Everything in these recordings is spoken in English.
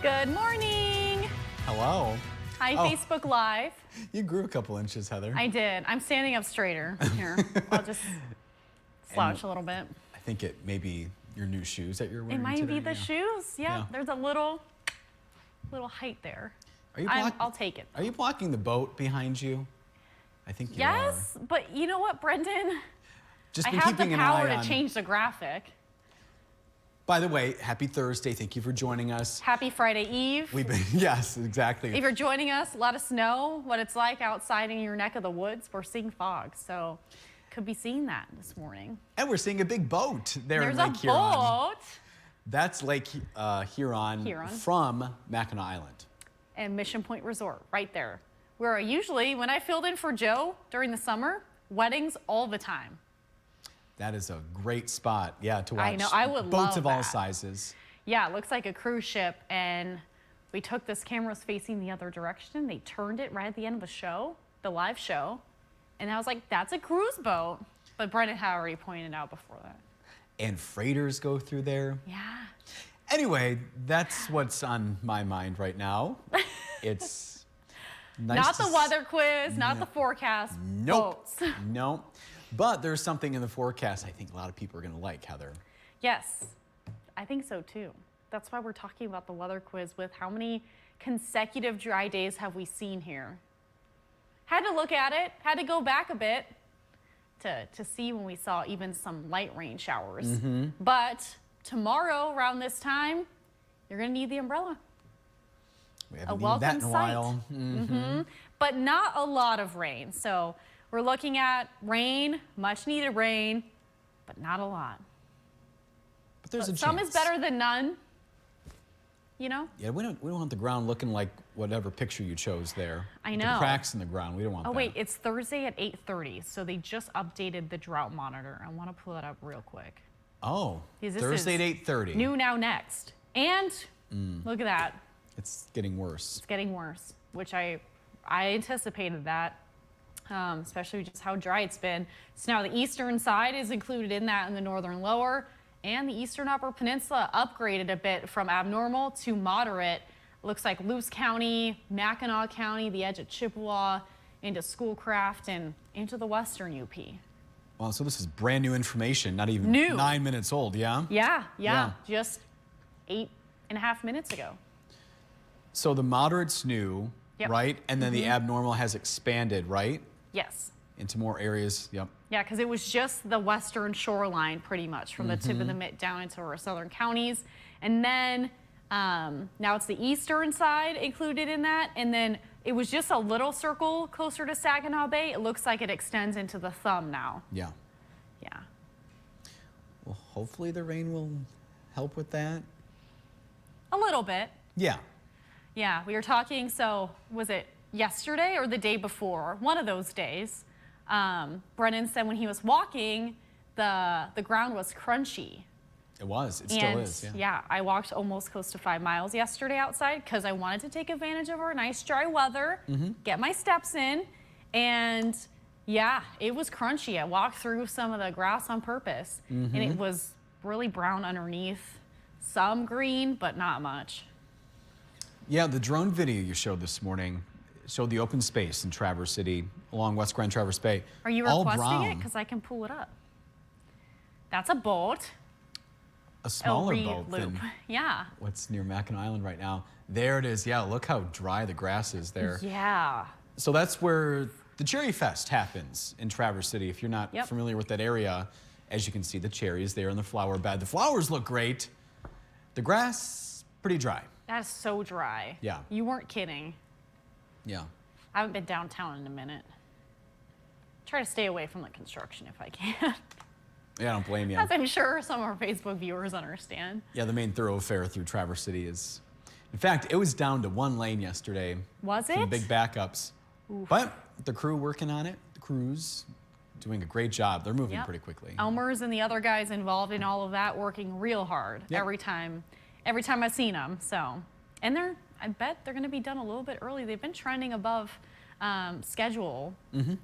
Good morning. Hello. Hi, Facebook Live. You grew a couple inches, Heather. I did. I'm standing up straighter here. I'll just slouch a little bit. I think it may be your new shoes that you're wearing It might today. be the shoes. Yeah, there's a little height there. Are you I'll take it. Are you blocking the boat behind you? I think you Yes, are. but you know what, Brendan? Just I been have the keeping an power eye to on. change the graphic. By the way, happy Thursday. Thank you for joining us. Happy Friday Eve. Yes, exactly. If you're joining us, let us know what it's like outside in your neck of the woods. We're seeing fog, so could be seeing that this morning. And we're seeing a big boat there in There's Lake a Huron. boat. That's Lake Huron from Mackinac Island. And Mission Point Resort, right there. Where usually, when I filled in for Joe during the summer, weddings all the time. That is a great spot, yeah, to watch. I know, I would boats love of all that. sizes. Yeah, it looks like a cruise ship, and we took this camera was facing the other direction. They turned it right at the end of the show, the live show, and I was like, that's a cruise boat. But Brendan had already pointed out before that. And freighters go through there. Yeah. Anyway, that's what's on my mind right now. It's nice Not the weather quiz, not the forecast. Nope. Boats. Nope. But there's something in the forecast I think a lot of people are going to like, Heather. Yes, I think so too. That's why we're talking about the weather quiz with how many consecutive dry days have we seen here. Had to look at it, had to go back a bit to see when we saw even some light rain showers. But tomorrow around this time, you're going to need the umbrella. We haven't needed that in a while. But not a lot of rain. So we're looking at rain, much needed rain, but not a lot. But there's a chance. Some is better than none, you know? Yeah, we don't want the ground looking like whatever picture you chose there. I With know. the cracks in the ground. We don't want Oh that. wait, it's Thursday at 8:30, so they just updated the drought monitor. I want to pull it up real quick. Oh, Because this Thursday is at 8:30. New now next. And look at that. It's getting worse. It's getting worse, which I anticipated that, especially just how dry it's been. So now the eastern side is included in that, and the northern lower, and the eastern upper peninsula upgraded a bit from abnormal to moderate. Looks like Luce County, Mackinac County, the edge of Chippewa, into Schoolcraft, and into the western UP. Well, so this is brand new information, not even New. 9 minutes old, yeah? Yeah, just 8.5 minutes ago. So the moderate's new, Yep. right? And then the abnormal has expanded, right? Yes. Into more areas, yep. Yeah, because it was just the western shoreline pretty much from the tip of the mitt down into our southern counties. And then now it's the eastern side included in that. And then it was just a little circle closer to Saginaw Bay. It looks like it extends into the thumb now. Yeah. Yeah. Well, hopefully the rain will help with that. A little bit. Yeah. Yeah, we were talking, so was it yesterday or the day before? One of those days. Brennan said when he was walking, the ground was crunchy. It was. It still is, yeah. I walked almost close to 5 miles yesterday outside because I wanted to take advantage of our nice dry weather, get my steps in, and yeah, it was crunchy. I walked through some of the grass on purpose, and it was really brown underneath, some green, but not much. Yeah, the drone video you showed this morning showed the open space in Traverse City along West Grand Traverse Bay. Are you all requesting brown. it? Because I can pull it up. That's a boat. A smaller reed boat loop. than Yeah. what's near Mackinac Island right now. There it is. Yeah, look how dry the grass is there. Yeah. So that's where the Cherry Fest happens in Traverse City. If you're not familiar with that area, as you can see, the cherries there in the flower bed. The flowers look great. The grass, pretty dry. That is so dry. Yeah. You weren't kidding. Yeah. I haven't been downtown in a minute. Try to stay away from the construction if I can. Yeah, I don't blame you. As I'm sure some of our Facebook viewers understand. Yeah, the main thoroughfare through Traverse City is... In fact, it was down to 1 lane yesterday. Was Some it? big backups. Oof. But the crew working on it, the crew's doing a great job. They're moving pretty quickly. Elmer's and the other guys involved in all of that working real hard every time I've seen them. So, and I bet they're going to be done a little bit early. They've been trending above schedule.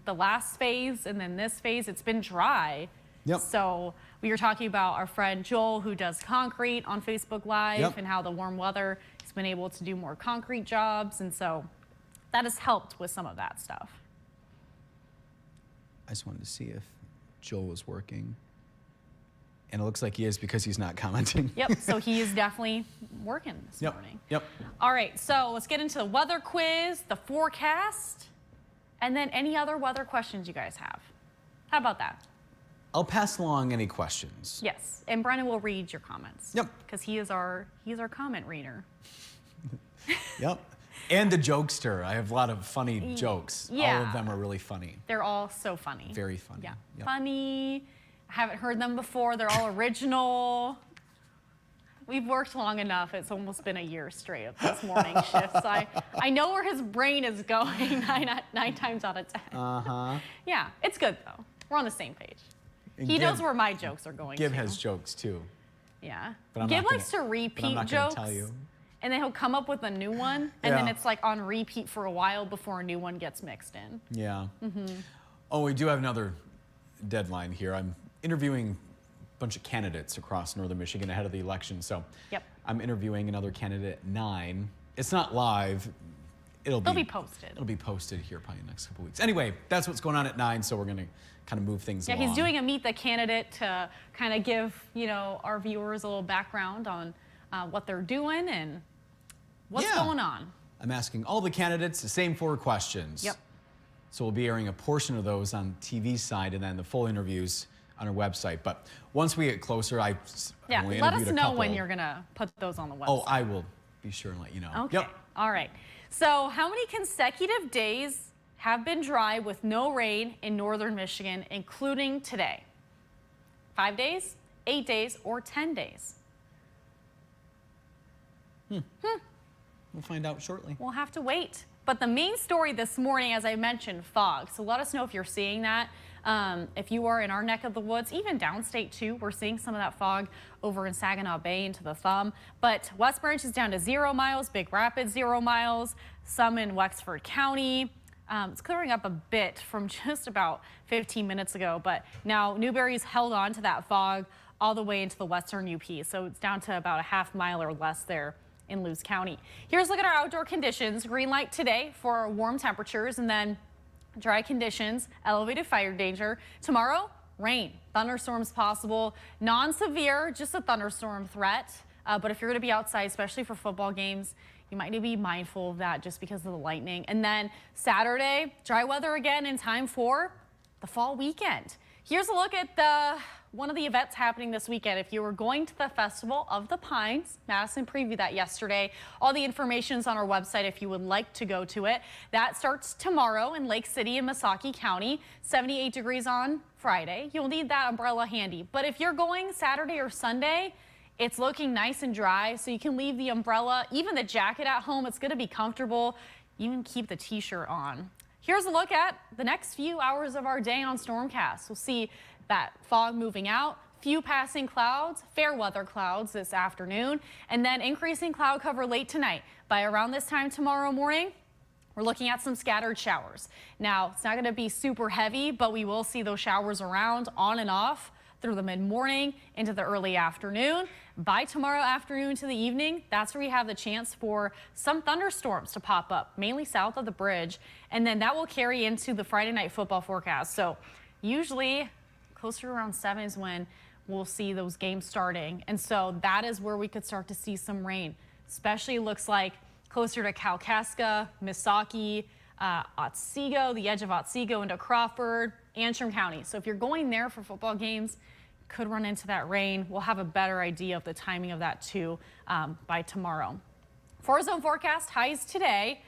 The last phase and then this phase, it's been dry. Yep. So we were talking about our friend Joel, who does concrete on Facebook Live, and how the warm weather has been able to do more concrete jobs. And so that has helped with some of that stuff. I just wanted to see if Joel was working. And it looks like he is because he's not commenting. Yep, so he is definitely working this morning. Yep. All right, so let's get into the weather quiz, the forecast, and then any other weather questions you guys have. How about that? I'll pass along any questions. Yes, and Brennan will read your comments. Yep. Because he's our comment reader. Yep. And the jokester. I have a lot of funny jokes. Yeah. All of them are really funny. They're all so funny. Very funny. Yeah. Yep. Funny. I haven't heard them before. They're all original. We've worked long enough. It's almost been a year straight of this morning shift. So I know where his brain is going nine times out of 10. Uh-huh. Yeah, it's good though. We're on the same page. He knows where my jokes are going. Gib has jokes too. Yeah. But Gib likes to repeat jokes. Tell you. And then he'll come up with a new one, and then it's like on repeat for a while before a new one gets mixed in. Yeah. Oh, we do have another deadline here. I'm interviewing a bunch of candidates across northern Michigan ahead of the election. So I'm interviewing another candidate at 9. It's not live. It'll be posted. It'll be posted here probably in the next couple weeks. Anyway, that's what's going on at 9, so we're going to kind of move things along. Yeah, he's doing a Meet the Candidate to kind of give, our viewers a little background on what they're doing and what's going on. I'm asking all the candidates the same 4 questions. Yep. So we'll be airing a portion of those on TV side and then the full interviews on our website. But only we get closer, I only let us interviewed a know couple. when you're going to put those on the website. Oh, I will be sure and let you know. Okay. Yep. All right. So how many consecutive days have been dry with no rain in northern Michigan, including today? 5 days, 8 days, or 10 days? We'll find out shortly. We'll have to wait. But the main story this morning, as I mentioned, fog. So let us know if you're seeing that. If you are in our neck of the woods, even downstate too, we're seeing some of that fog over in Saginaw Bay into the Thumb. But West Branch is down to 0 miles, Big Rapids 0 miles, some in Wexford County. It's clearing up a bit from just about 15 minutes ago, but now Newberry's held on to that fog all the way into the western UP. So it's down to about a half mile or less there in Lewis County. Here's a look at our outdoor conditions. Green light today for warm temperatures, and then dry conditions, elevated fire danger. Tomorrow, rain, thunderstorms possible, non-severe, just a thunderstorm threat. But if you're going to be outside, especially for football games, you might need to be mindful of that just because of the lightning. And then Saturday, dry weather again in time for the fall weekend. Here's a look at one of the events happening this weekend. If you were going to the Festival of the Pines, Madison previewed that yesterday. All the information is on our website if you would like to go to it. That starts tomorrow in Lake City and Missaukee County, 78 degrees on Friday. You'll need that umbrella handy. But if you're going Saturday or Sunday, it's looking nice and dry, so you can leave the umbrella, even the jacket at home. It's going to be comfortable. Even keep the t-shirt on. Here's a look at the next few hours of our day on Stormcast. We'll see that fog moving out, few passing clouds, fair weather clouds this afternoon, and then increasing cloud cover late tonight. By around this time tomorrow morning, we're looking at some scattered showers. Now, it's not going to be super heavy, but we will see those showers around on and off through the mid-morning into the early afternoon. By tomorrow afternoon to the evening, that's where we have the chance for some thunderstorms to pop up, mainly south of the bridge. And then that will carry into the Friday night football forecast. So usually closer to around 7 is when we'll see those games starting. And so that is where we could start to see some rain, especially looks like closer to Kalkaska, Missaukee, Otsego, the edge of Otsego into Crawford, Antrim County. So if you're going there for football games, could run into that rain. We'll have a better idea of the timing of that too by tomorrow. 4-zone forecast, highs today,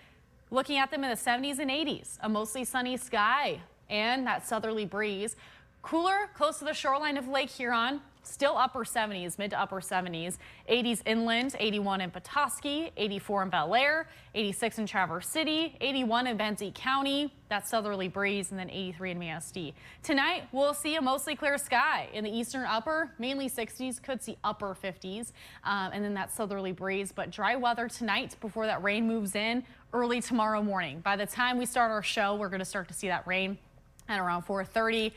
looking at them in the 70s and 80s. A mostly sunny sky and that southerly breeze. Cooler close to the shoreline of Lake Huron. Still upper 70s, mid to upper 70s. 80s inland, 81 in Petoskey, 84 in Bel Air, 86 in Traverse City, 81 in Benzie County, that southerly breeze, and then 83 in Manistee. Tonight, we'll see a mostly clear sky in the eastern upper, mainly 60s, could see upper 50s, and then that southerly breeze, but dry weather tonight before that rain moves in early tomorrow morning. By the time we start our show, we're going to start to see that rain At around 4:30,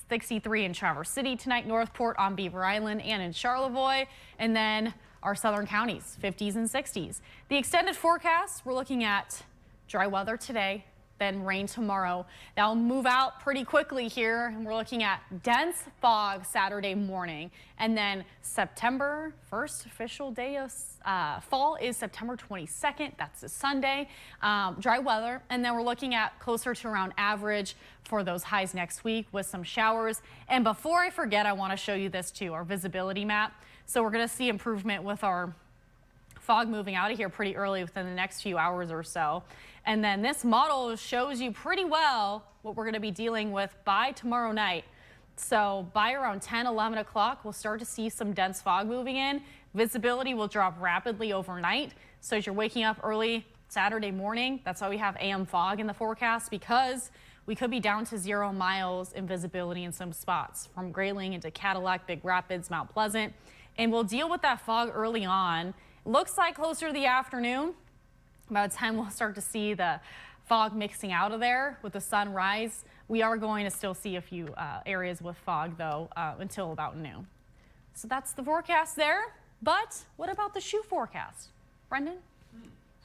63 in Traverse City tonight, Northport, on Beaver Island, and in Charlevoix. And then our southern counties, 50s and 60s. The extended forecast, we're looking at dry weather today, then rain tomorrow. That'll move out pretty quickly here, and we're looking at dense fog Saturday morning. And then September 1st official day of fall is September 22nd. That's a Sunday. Dry weather, and then we're looking at closer to around average for those highs next week with some showers. And before I forget, I want to show you this too, our visibility map. So we're going to see improvement with our fog moving out of here pretty early within the next few hours or so. And then this model shows you pretty well what we're going to be dealing with by tomorrow night. So by around 10, 11 o'clock, we'll start to see some dense fog moving in. Visibility will drop rapidly overnight. So as you're waking up early Saturday morning, that's why we have AM fog in the forecast, because we could be down to 0 miles in visibility in some spots from Grayling into Cadillac, Big Rapids, Mount Pleasant. And we'll deal with that fog early on. Looks like closer to the afternoon, about 10, we'll start to see the fog mixing out of there with the sunrise. We are going to still see a few areas with fog, though, until about noon. So that's the forecast there. But what about the shoe forecast? Brendan?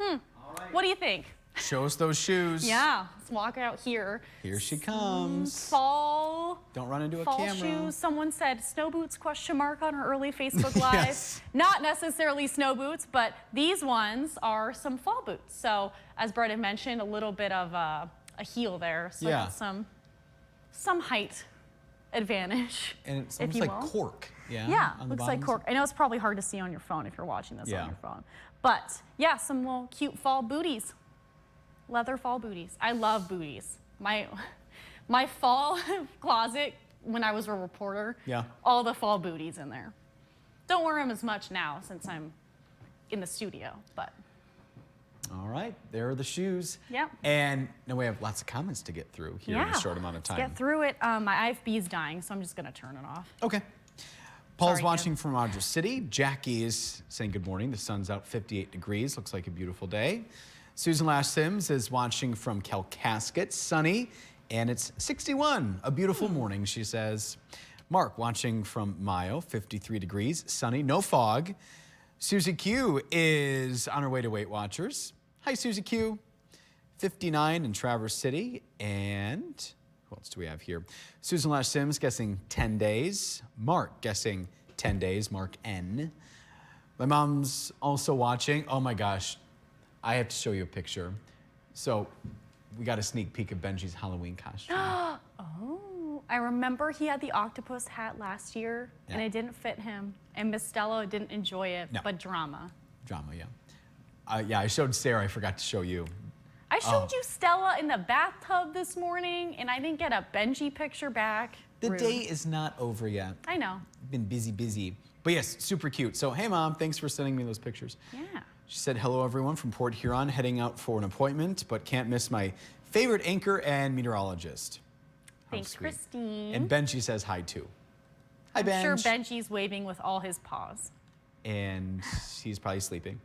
All right. What do you think? Show us those shoes. Yeah, let's walk out here. Here she comes. Fall. Don't run into a fall camera. Shoes. Someone said snow boots question mark on our early Facebook Live. Yes. Not necessarily snow boots, but these ones are some fall boots. So as Brendan mentioned, a little bit of a heel there. So yeah. Some height advantage. And it's almost like cork. Yeah. Yeah, looks like cork. I know it's probably hard to see on your phone if you're watching this on your phone. But yeah, some little cute fall booties. Leather fall booties. I love booties. My fall closet when I was a reporter, all the fall booties in there. Don't wear them as much now since I'm in the studio, but. All right, there are the shoes. Yep. And now we have lots of comments to get through here in a short amount of time. Let's get through it. My IFB is dying, so I'm just gonna turn it off. Okay. Paul's watching from Rogers City. Jackie is saying good morning. The sun's out 58 degrees. Looks like a beautiful day. Susan Lash Sims is watching from Calcasket, sunny, and it's 61. A beautiful morning, she says. Mark watching from Mayo, 53 degrees, sunny, no fog. Susie Q is on her way to Weight Watchers. Hi, Susie Q. 59 in Traverse City. And who else do we have here? Susan Lash Sims guessing 10 days. Mark guessing 10 days, Mark N. My mom's also watching. Oh my gosh. I have to show you a picture. So we got a sneak peek of Benji's Halloween costume. Oh, I remember he had the octopus hat last year and it didn't fit him. And Miss Stella didn't enjoy it, but drama. Drama, yeah. I showed Sarah, I forgot to show you. I showed you Stella in the bathtub this morning and I didn't get a Benji picture back. The day is not over yet. I know. Been busy. But yes, super cute. So, hey Mom, thanks for sending me those pictures. Yeah. She said, hello everyone from Port Huron, heading out for an appointment, but can't miss my favorite anchor and meteorologist. Thanks, Christine. And Benji says hi too. Hi, Benj. I'm sure Benji's waving with all his paws. And he's probably sleeping.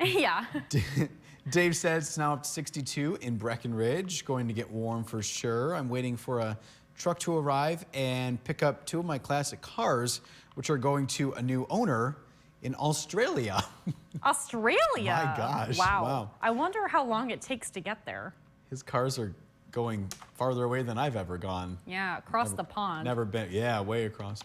Yeah. Dave says it's now up to 62 in Breckenridge, going to get warm for sure. I'm waiting for a truck to arrive and pick up 2 of my classic cars, which are going to a new owner in Australia. Australia? My gosh. Wow. I wonder how long it takes to get there. His cars are going farther away than I've ever gone. Yeah, across the pond. Never been, yeah, way across.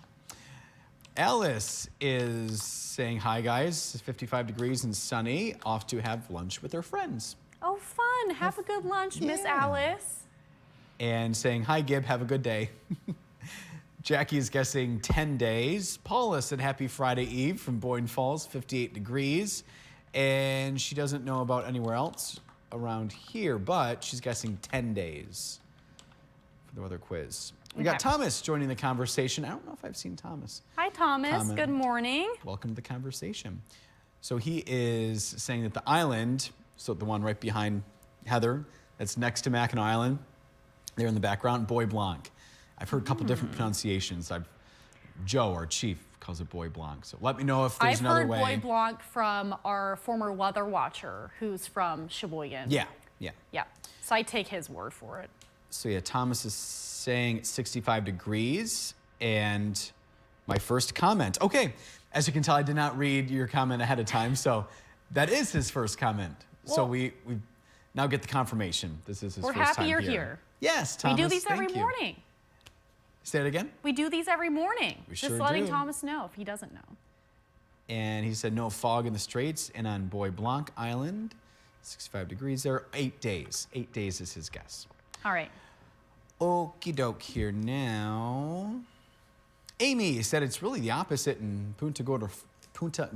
Alice is saying, hi guys, it's 55 degrees and sunny, off to have lunch with her friends. Oh, fun. Have a good lunch, Miss Alice. And saying, hi Gib, have a good day. Jackie is guessing 10 days. Paula said happy Friday Eve from Boyne Falls, 58 degrees. And she doesn't know about anywhere else around here, but she's guessing 10 days for the weather quiz. We got Thomas joining the conversation. I don't know if I've seen Thomas. Hi, Thomas. Good morning. Welcome to the conversation. So he is saying that the island, so the one right behind Heather, that's next to Mackinac Island, there in the background, Bois Blanc. I've heard a couple different pronunciations. Joe, our chief, calls it Bois Blanc. So let me know if there's another way. I've heard Bois Blanc from our former weather watcher, who's from Sheboygan. Yeah. So I take his word for it. So yeah, Thomas is saying it's 65 degrees. And my first comment. Okay, as you can tell, I did not read your comment ahead of time. So that is his first comment. So we now get the confirmation. This is his first time here. We're happy you're here. Yes, Thomas, we do these every thank you. morning. Say it again? We do these every morning. We Just sure letting do. Thomas know if he doesn't know. And he said no fog in the Straits and on Bois Blanc Island. 65 degrees there. 8 days. 8 days is his guess. All right. Okie doke here now. Amy said it's really the opposite in Punta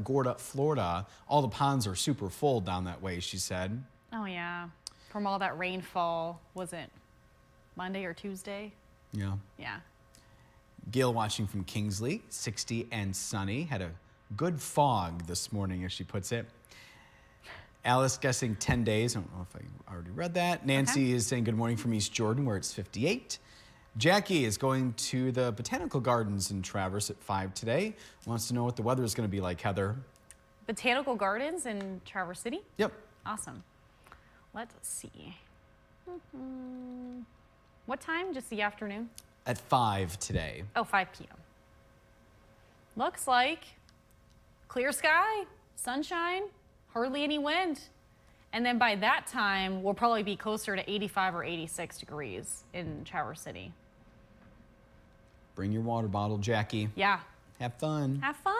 Gorda, Florida. All the ponds are super full down that way, she said. Oh, yeah. From all that rainfall, was it Monday or Tuesday? Yeah. Yeah. Gail watching from Kingsley, 60 and sunny. Had a good fog this morning, as she puts it. Alice guessing 10 days. I don't know if I already read that. Nancy is saying good morning from East Jordan, where it's 58. Jackie is going to the Botanical Gardens in Traverse at 5 today. Wants to know what the weather is going to be like, Heather. Botanical Gardens in Traverse City? Yep. Awesome. Let's see. What time? Just the afternoon? At 5 today. Oh, 5 p.m. Looks like clear sky, sunshine, hardly any wind. And then by that time, we'll probably be closer to 85 or 86 degrees in Traverse City. Bring your water bottle, Jackie. Yeah. Have fun. Have fun.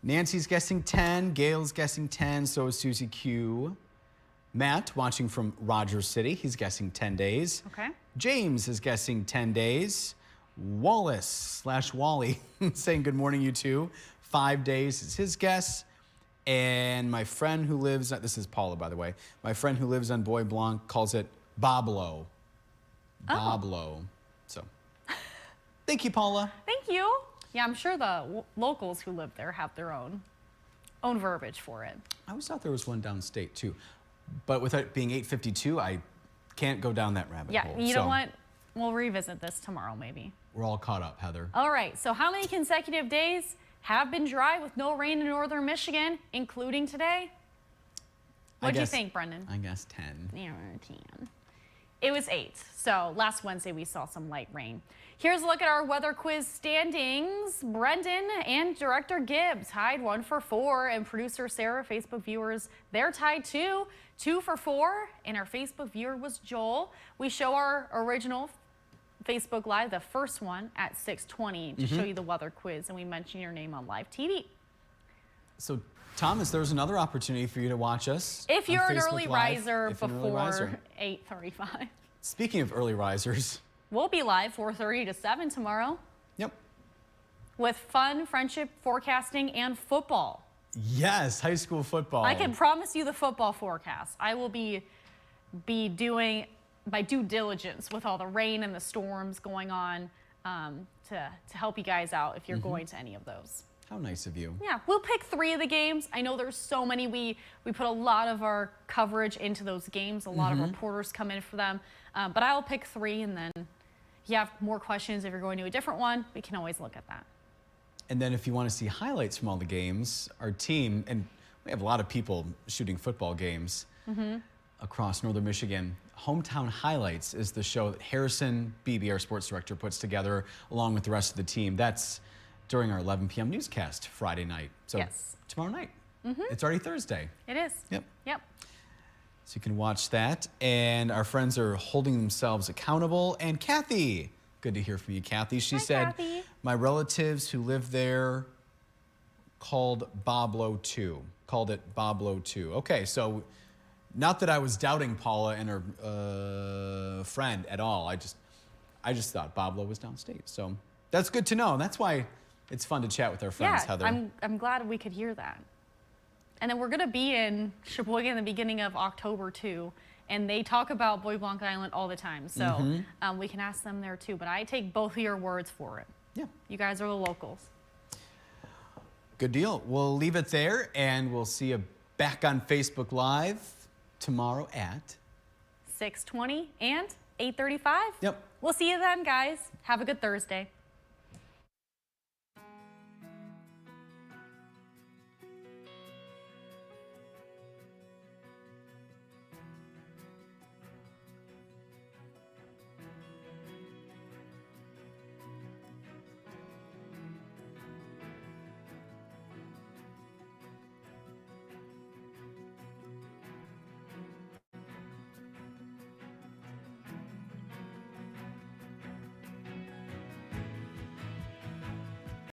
Nancy's guessing 10. Gail's guessing 10. So is Susie Q. Matt, watching from Rogers City, he's guessing 10 days. Okay. James is guessing 10 days. Wallace/Wally saying good morning, you two. 5 days is his guess. And my friend who lives, this is Paula, by the way. My friend who lives on Bois Blanc calls it Boblo. Boblo. So, thank you, Paula. Thank you. Yeah, I'm sure the locals who live there have their own verbiage for it. I always thought there was one downstate, too. But with it being 8:52, I can't go down that rabbit hole. Yeah, you know what? We'll revisit this tomorrow, maybe. We're all caught up, Heather. All right, so how many consecutive days have been dry with no rain in northern Michigan, including today? What do you think, Brendan? I guess 10. Yeah, 10. It was 8. So last Wednesday we saw some light rain. Here's a look at our weather quiz standings. Brendan and Director Gibbs tied 1 for 4, and producer Sarah, Facebook viewers, they're tied 2 for 4, and our Facebook viewer was Joel. We show our original Facebook Live, the first one, at 6:20 to show you the weather quiz, and we mention your name on live TV. So, Thomas, there's another opportunity for you to watch us. If you're an Facebook early Live, riser if you're an early before riser. 8:35. Speaking of early risers. We'll be live 4:30 to 7 tomorrow Yep. with fun, friendship, forecasting, and football. Yes, high school football. I can promise you the football forecast. I will be doing my due diligence with all the rain and the storms going on to help you guys out if you're going to any of those. How nice of you. Yeah, we'll pick 3 of the games. I know there's so many. We put a lot of our coverage into those games. A lot of reporters come in for them. But I'll pick 3, and then if you have more questions, if you're going to a different one, we can always look at that. And then if you want to see highlights from all the games, our team, and we have a lot of people shooting football games across northern Michigan. Hometown Highlights is the show that Harrison Beebe, our sports director, puts together along with the rest of the team. That's during our 11 p.m. newscast Friday night. So tomorrow night. It's already Thursday. It is. Yep. Yep. So you can watch that. And our friends are holding themselves accountable. And Kathy, good to hear from you, Kathy. She said, Kathy. my relatives who live there called Boblo 2. Called it Boblo 2. Okay, so not that I was doubting Paula and her friend at all. I just thought Boblo was downstate. So that's good to know. That's why it's fun to chat with our friends, Heather. I'm glad we could hear that. And then we're going to be in Sheboygan in the beginning of October, too. And they talk about Bois Blanc Island all the time. So we can ask them there, too. But I take both of your words for it. Yeah. You guys are the locals. Good deal. We'll leave it there, and we'll see you back on Facebook Live tomorrow at 6:20 and 8:35. Yep. We'll see you then, guys. Have a good Thursday.